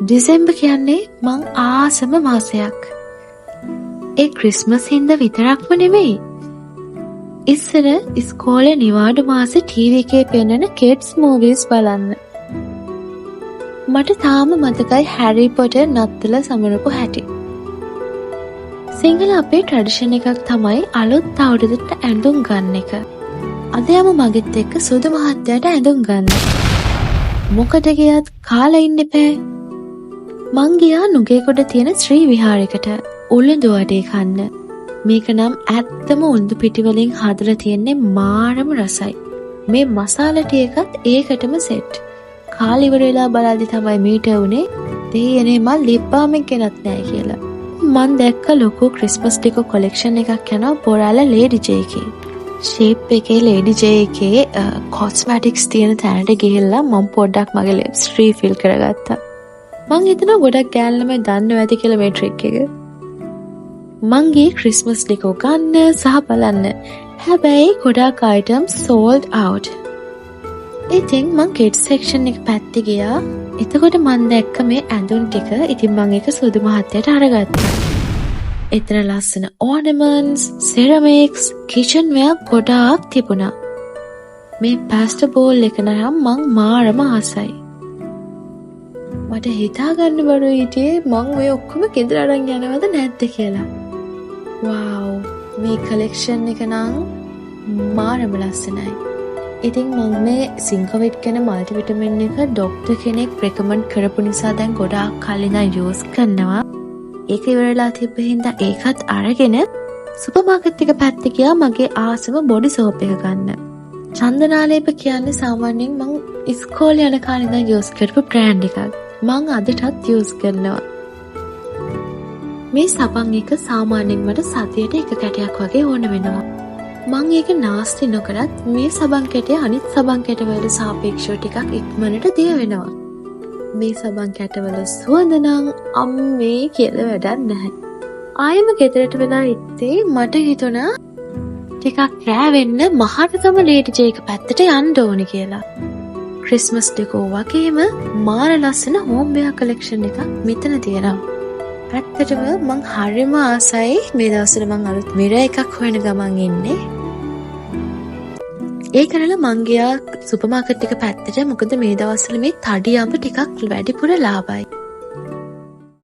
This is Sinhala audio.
ඩිසෙම්බර් කියන්නේ මං ආසම මාසයක්. ඒ ක්‍රිස්මස් හින්දා විතරක්ම නෙවෙයි. ඉස්සර ඉස්කෝලේ නිවාඩු මාසේ ටීවී එකේ පෙන්නන කිඩ්ස් මූවීස් බලන්න. මට තාම මතකයි හැරි පොටර් නත්තල සමරපු හැටි. සිංහල අපේ ට්‍රැඩිෂන් එකක් තමයි අලුත් අවුරුද්දට ඇඳුම් ගන්න එක. අද යමු මගෙත් එක්ක සුදු මහත්තයාට ඇඳුම් ගන්න. මොකට ගියත් කාලා ඉන්න එපා. මං ගියා නුගේගොඩ තියෙන ශ්‍රී විහාරයකට උළුඳු වඩේ කන්න. මේක නම් ඇත්තම උළුඳු පිටි වලින් හදලා තියෙන්නේ මාරම රසයි. මේ මසාලා ටිකත් ඒකටම සෙට්. කාලි ඉවර වෙලා බලද්දි තමයි මීට උනේ දෙයනේ මල් ලිප් බාම් එක ගෙනත් නැහැ කියලා. මං දැක්ක ලොකු ක්‍රිස්මස් ඩෙකෝ කොලෙක්ෂන් එකක් යනවා බොරාලා ලේඩි ජේ.කේ. ෂේප් එකේ ලේඩි ජේ.කේ කොස්මැටික්ස් තියෙන තැනට ගිහිල්ලා මම පොඩ්ඩක් මගේ ලිප්ස් රීෆිල් කරගත්තා. මං හිතනවා ගොඩක් ගෑනු ළමයි දන්නව ඇති කියලා මේ ට්‍රික් එක. මං ගියේ ක්‍රිස්මස් ඩෙකෝ ගන්න සහ බලන්න. හැබැයි ගොඩක් අයිටම්ස් sold out. ඉතින් මං කිඩ්ස් සෙක්ෂන් එක පැත්තේ ගියා. එතකොට මං දැක්ක මේ ඇඳුම් ටික. ඉතින් මං ඒක සුදු මහත්තයාට අරගත්තා. එතන ලස්සන ornaments, ceramics, kitchenware ගොඩාක් තිබුණා. මේ pastel bowl එක නම් මං මාරම ආසයි. මට හිතාගන්න බැරුව හිටියේ මං ඔය ඔක්කොම ගෙදර අරන් යනවද නැද්ද කියලා. වව්, මේ කලෙක්ෂන් එක නම් මාරම ලස්සනයි. ඉතින් මම මේ සින්කෝවිට් කියන මල්ටිවිටමින් එක ડોක්ටර් කෙනෙක් රෙකමන්ඩ් කරපු නිසා දැන් ගොඩාක් කල් ඉඳන් යූස් කරනවා. ඒක ඉවරලා තිබ්බ හින්දා ඒකත් අරගෙන සුපර් මාකට් එක පැත්තේ ගියා මගේ ආසම බොඩි සෝප් එක ගන්න. චන්දනාලේප කියන්නේ සාමාන්‍යයෙන් මං ඉස්කෝලේ යන කාලේ ඉඳන් යූස් කරපු බ්‍රෑන්ඩ් එකක්. මං අදටත් යූස් කරනවා. මේ සබන් එක සාමාන්‍යයෙන් මට සතියට එක කැටයක් වගේ ඕන වෙනවා. මං ඒක නාස්ති නොකරත් මේ සබන් කැටය අනිත් සබන් කැටවලට සාපේක්ෂව ටිකක් ඉක්මනට දිය වෙනවා. මේ සබන් කැටවල සුවඳ නම් අම්මේ කියලා වැඩක් නැහැ. ආයෙම ගෙදරට වෙලා ඉත්තේ මට හිතුණා ටිකක් රෑ වෙන්න මහරගම ලේඩි ජේ.එක පැත්තට යන්න ඕනේ කියලා. ක්‍රිස්මස් ඩෙකෝ වගේම මාර ලස්සන හෝම් වෙයා කලෙක්ෂන් එකක් මෙතන තියෙනවා. ඇත්තටම මං හරිම ආසයි මේ දවස්වල මං අලුත් මිර එකක් හොයන ගමන් ඉන්නේ. ඒ කරලා මං ගියා සුපර් මාකට් එක පැත්තට. මොකද මේ දවස්වල මේ තඩි අඹ ටිකක් වැඩිපුර ලාභයි.